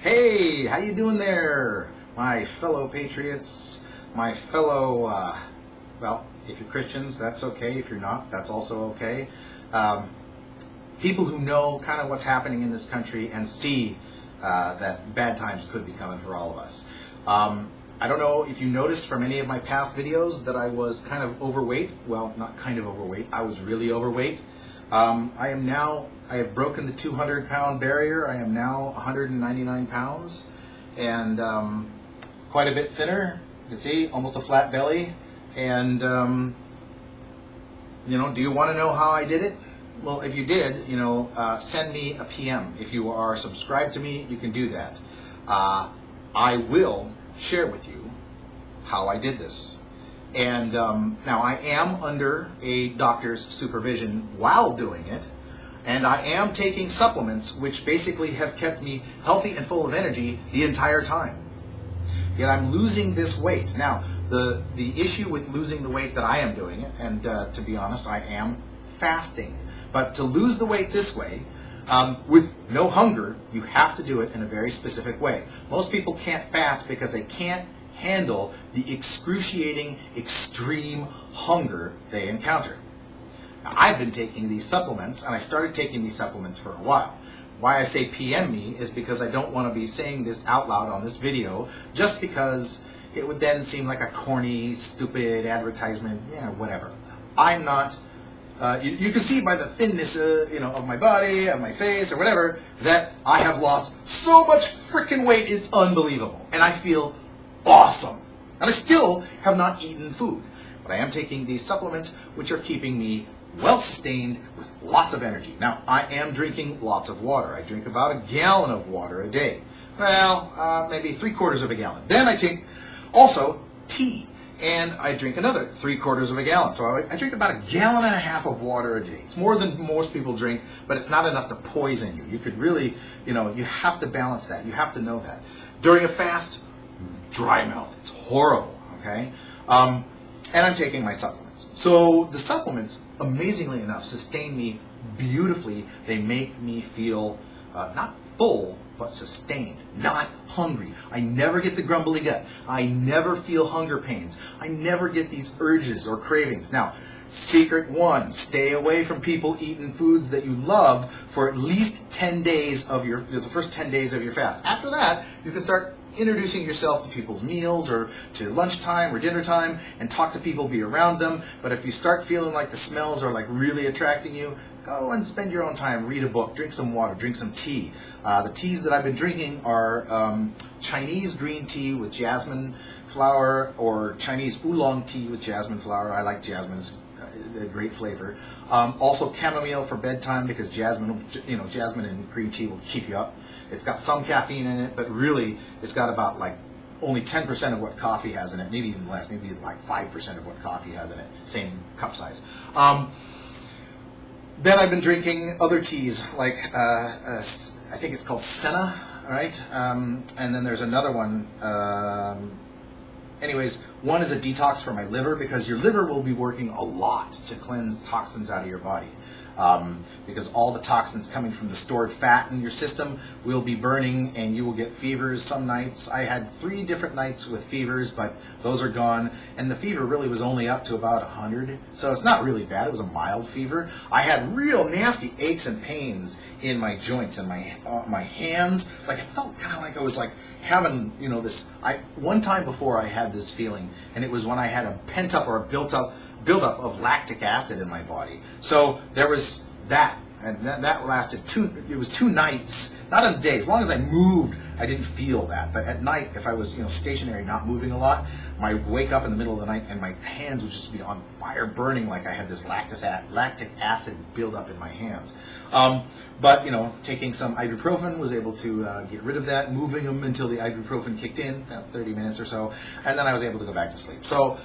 Hey, how you doing there, my fellow patriots, my fellow, well, if you're Christians, that's okay. If you're not, that's also okay. People who know kind of what's happening in this country and see that bad times could be coming for all of us. I don't know if you noticed from any of my past videos that I was kind of overweight. Well, not kind of overweight. I was really overweight. I have broken the 200-pound barrier. I am now 199 pounds and quite a bit thinner. You can see, almost a flat belly. And, you know, do you want to know how I did it? Well, if you did, you know, send me a PM. If you are subscribed to me, you can do that. I will share with you how I did this. And now I am under a doctor's supervision while doing it, and I am taking supplements which basically have kept me healthy and full of energy the entire time. Yet I'm losing this weight. Now, the issue with losing the weight that I am doing, and to be honest, I am fasting. But to lose the weight this way, with no hunger, you have to do it in a very specific way. Most people can't fast because they can't handle the excruciating, extreme hunger they encounter. Now, I've been taking these supplements, and I started taking these supplements for a while. Why I say PM me is because I don't want to be saying this out loud on this video, just because it would then seem like a corny, stupid advertisement, yeah, whatever. I'm not. You can see by the thinness, you know, of my body, of my face, or whatever, that I have lost so much freaking weight. It's unbelievable, and I feel awesome. And I still have not eaten food, but I am taking these supplements, which are keeping me well sustained with lots of energy. Now, I am drinking lots of water. I drink about 1 gallon of water a day. Well, maybe 3/4 of a gallon. Then I take also tea. And I drink another 3/4 of a gallon. So I drink about 1.5 gallons of water a day. It's more than most people drink, but it's not enough to poison you. You could really, you know, you have to balance that. You have to know that. During a fast, dry mouth. It's horrible, okay? And I'm taking my supplements. So the supplements, amazingly enough, sustain me beautifully. They make me feel not full, but sustained, not hungry. I never get the grumbly gut. I never feel hunger pains. I never get these urges or cravings. Now, secret one, stay away from people eating foods that you love for at least 10 days of the first 10 days of your fast. After that, you can start introducing yourself to people's meals or to lunchtime or dinner time and talk to people, be around them. But if you start feeling like the smells are like really attracting you, go and spend your own time, read a book, drink some water, drink some tea. The teas that I've been drinking are Chinese green tea with jasmine flower or Chinese oolong tea with jasmine flower. I like jasmine. It's a great flavor. Also chamomile for bedtime because jasmine, you know, jasmine and green tea will keep you up. It's got some caffeine in it, but really it's got about like only 10% of what coffee has in it, maybe even less, maybe like 5% of what coffee has in it, same cup size. Then I've been drinking other teas, like I think it's called Senna, right? And then there's another one. Anyways, one is a detox for my liver because your liver will be working a lot to cleanse toxins out of your body. Because all the toxins coming from the stored fat in your system will be burning and you will get fevers some nights. I had 3 different nights with fevers, but those are gone. And the fever really was only up to about 100. So it's not really bad. It was a mild fever. I had real nasty aches and pains in my joints and my hands. Like it felt kind of like I was like having, you know, this. One time before I had this feeling, and it was when I had a pent up or a built-up of lactic acid in my body. So there was that, and that lasted 2 nights, not a day. As long as I moved, I didn't feel that. But at night, if I was, you know, stationary, not moving a lot, I'd wake up in the middle of the night and my hands would just be on fire, burning like I had this lactic acid build up in my hands. But, you know, taking some ibuprofen was able to get rid of that, moving them until the ibuprofen kicked in, about 30 minutes or so, and then I was able to go back to sleep. So,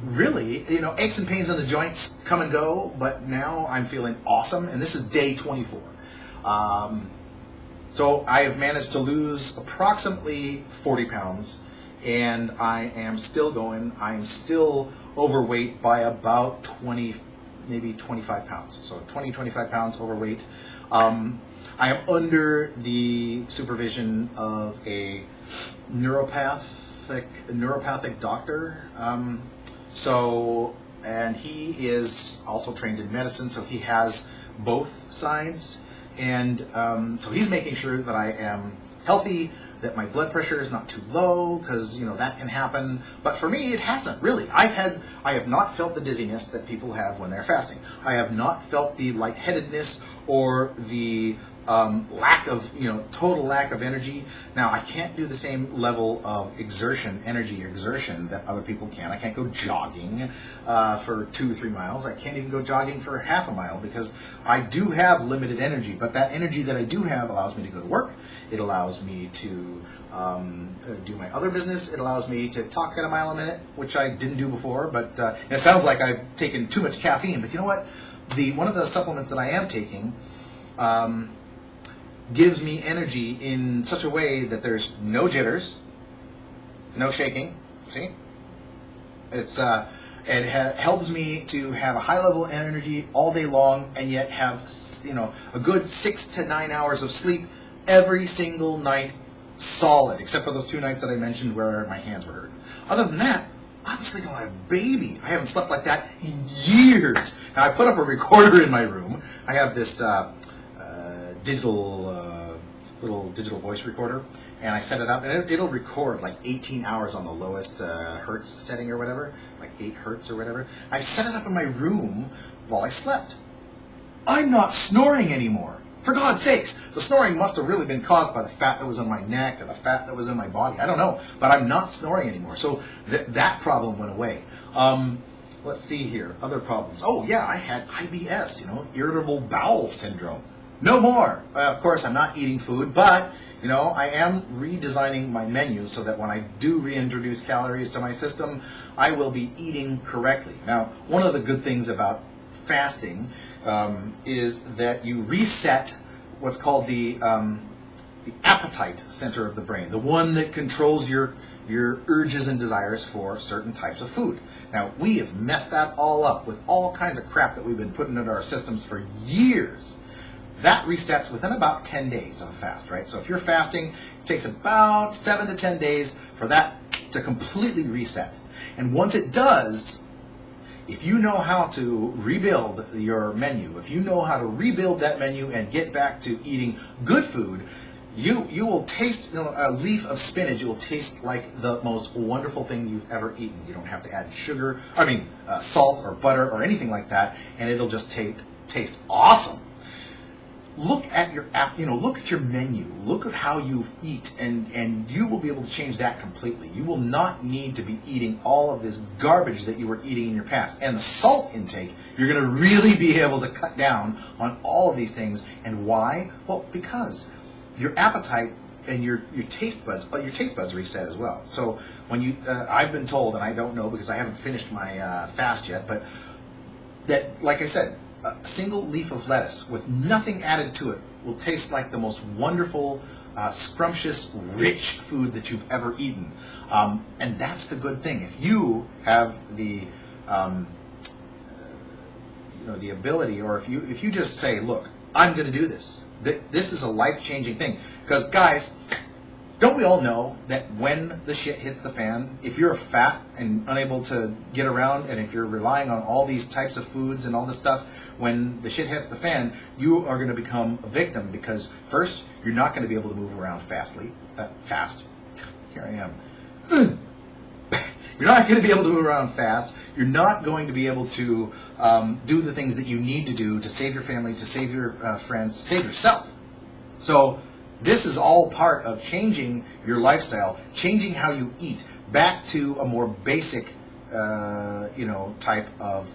really, you know, aches and pains in the joints come and go, but now I'm feeling awesome, and this is day 24. So I have managed to lose approximately 40 pounds, and I am still going. I'm still overweight by about 20, maybe 25 pounds. So 20, 25 pounds overweight. I am under the supervision of a neuropathic doctor. And he is also trained in medicine, so he has both sides. And so he's making sure that I am healthy, that my blood pressure is not too low, because that can happen. But for me, it hasn't really. I have not felt the dizziness that people have when they're fasting. I have not felt the lightheadedness or the total lack of energy. Now, I can't do the same level of energy exertion that other people can. I can't go jogging for 2 or 3 miles. I can't even go jogging for half a mile because I do have limited energy. But that energy that I do have allows me to go to work. It allows me to do my other business. It allows me to talk at a mile a minute, which I didn't do before. But it sounds like I've taken too much caffeine. But you know what? One of the supplements that I am taking gives me energy in such a way that there's no jitters, no shaking. See, it helps me to have a high level of energy all day long, and yet have a good 6 to 9 hours of sleep every single night, solid, except for those 2 nights that I mentioned where my hands were hurting. Other than that, I'm sleeping like a baby. I haven't slept like that in years. Now, I put up a recorder in my room. I have this little digital voice recorder, and I set it up, and it'll record like 18 hours on the lowest hertz setting or whatever, like 8 hertz or whatever. I set it up in my room while I slept. I'm not snoring anymore. For God's sakes, the snoring must have really been caused by the fat that was on my neck or the fat that was in my body. I don't know, but I'm not snoring anymore. So that problem went away. Let's see here, other problems. Oh yeah, I had IBS, irritable bowel syndrome. No more. Of course, I'm not eating food, but I am redesigning my menu so that when I do reintroduce calories to my system, I will be eating correctly. Now, one of the good things about fasting is that you reset what's called the appetite center of the brain, the one that controls your urges and desires for certain types of food. Now, we have messed that all up with all kinds of crap that we've been putting into our systems for years. That resets within about 10 days of a fast, right? So if you're fasting, it takes about 7 to 10 days for that to completely reset. And once it does, if you know how to rebuild your menu, if you know how to rebuild that menu and get back to eating good food, you will taste a leaf of spinach. It will taste like the most wonderful thing you've ever eaten. You don't have to add salt or butter or anything like that, and it'll just taste awesome. Look at your look at your menu, look at how you eat, and you will be able to change that completely. You will not need to be eating all of this garbage that you were eating in your past. And the salt intake, you're going to really be able to cut down on all of these things. And why? Well, because your appetite and your taste buds reset as well. So when I've been told, and I don't know because I haven't finished my fast yet, but that, like I said, a single leaf of lettuce with nothing added to it will taste like the most wonderful, scrumptious, rich food that you've ever eaten. And that's the good thing. If you have the ability, or if you just say, look, I'm going to do this. This is a life-changing thing. Because, guys, don't we all know that when the shit hits the fan, if you're fat and unable to get around, and if you're relying on all these types of foods and all this stuff, when the shit hits the fan, you are going to become a victim, because first, you're not going to be able to move around fast. Here I am. You're not going to be able to move around fast. You're not going to be able to do the things that you need to do to save your family, to save your friends, to save yourself. So this is all part of changing your lifestyle, changing how you eat, back to a more basic, type of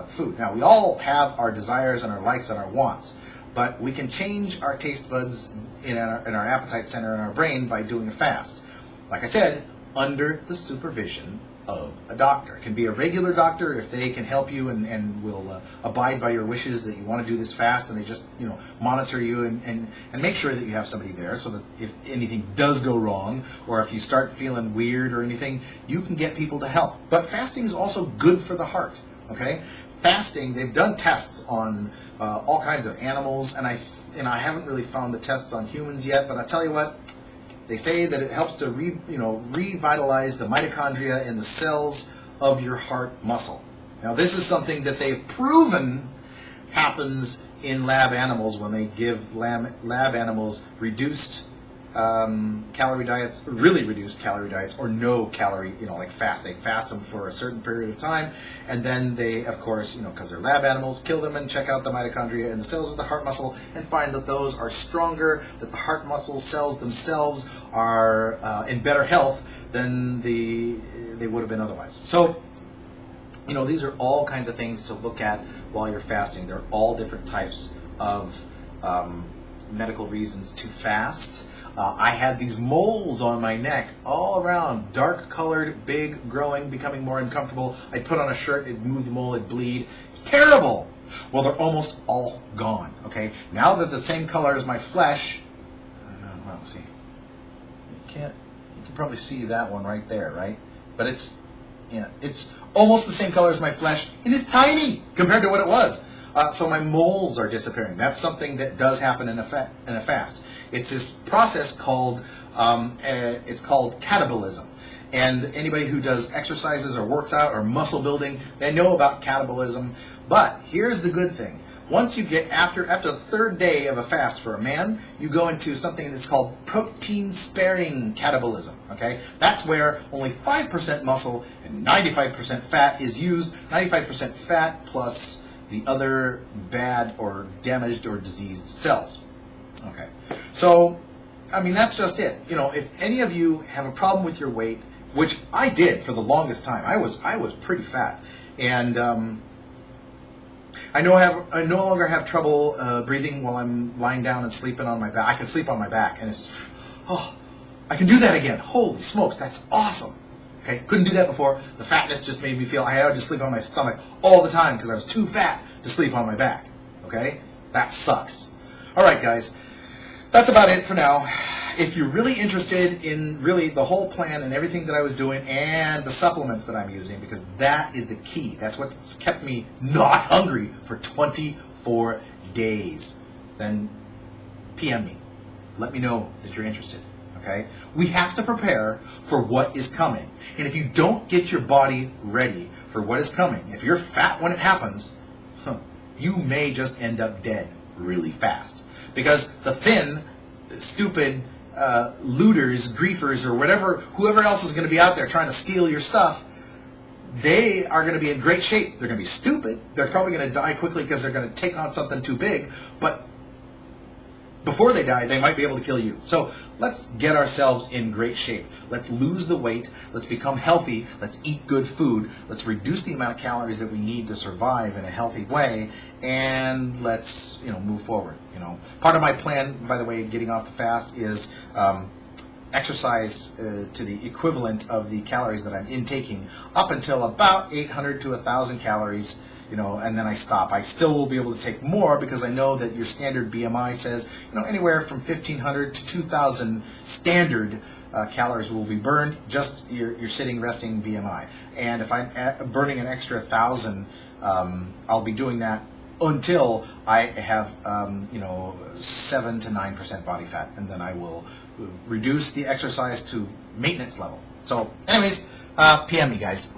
food. Now, we all have our desires and our likes and our wants, but we can change our taste buds in our appetite center in our brain by doing a fast. Like I said, under the supervision of a doctor. It can be a regular doctor if they can help you and will abide by your wishes that you want to do this fast, and they just monitor you and make sure that you have somebody there so that if anything does go wrong, or if you start feeling weird or anything, you can get people to help. But fasting is also good for the heart. Okay, fasting, they've done tests on all kinds of animals, and I haven't really found the tests on humans yet, but I tell you what, they say that it helps to revitalize the mitochondria in the cells of your heart muscle. Now, this is something that they've proven happens in lab animals when they give lab animals reduced calorie diets, really reduced calorie diets, or no calorie, like fast. They fast them for a certain period of time, and then they, of course, because they're lab animals, kill them and check out the mitochondria in the cells of the heart muscle and find that those are stronger, that the heart muscle cells themselves are in better health than they would have been otherwise. So, these are all kinds of things to look at while you're fasting. They're all different types of medical reasons to fast. I had these moles on my neck all around, dark colored, big, growing, becoming more uncomfortable. I'd put on a shirt, it'd move the mole, it'd bleed. It's terrible. Well, they're almost all gone, okay? Now that the same color as my flesh, well, see, you can probably see that one right there, right? But it's almost the same color as my flesh, and it's tiny compared to what it was. So my moles are disappearing. That's something that does happen in a fast. It's this process called catabolism. And anybody who does exercises or works out or muscle building, they know about catabolism. But here's the good thing. Once you get after the third day of a fast for a man, you go into something that's called protein-sparing catabolism. Okay, that's where only 5% muscle and 95% fat is used. 95% fat plus the other bad or damaged or diseased cells. Okay, so that's just it. If any of you have a problem with your weight, which I did for the longest time, I was pretty fat, and I no longer have trouble breathing while I'm lying down and sleeping on my back. I can sleep on my back, and I can do that again. Holy smokes, that's awesome. Okay, couldn't do that before. The fatness just made me feel I had to sleep on my stomach all the time because I was too fat to sleep on my back. Okay, that sucks. All right, guys, that's about it for now. If you're really interested in really the whole plan and everything that I was doing and the supplements that I'm using, because that is the key. That's what's kept me not hungry for 24 days. Then PM me. Let me know that you're interested. Okay? We have to prepare for what is coming. And if you don't get your body ready for what is coming, if you're fat when it happens, you may just end up dead really fast. Because the thin, stupid looters, griefers, or whoever else is going to be out there trying to steal your stuff, they are going to be in great shape. They're going to be stupid. They're probably going to die quickly because they're going to take on something too big. But before they die, they might be able to kill you. So let's get ourselves in great shape. Let's lose the weight. Let's become healthy. Let's eat good food. Let's reduce the amount of calories that we need to survive in a healthy way. And let's, move forward. Part of my plan, by the way, getting off the fast is exercise to the equivalent of the calories that I'm intaking up until about 800 to 1,000 calories. And then I stop. I still will be able to take more because I know that your standard BMI says, anywhere from 1,500 to 2,000 standard calories will be burned, just your sitting, resting BMI. And if I'm burning an extra 1,000, I'll be doing that until I have, 7 to 9% body fat. And then I will reduce the exercise to maintenance level. So anyways, PM me, guys.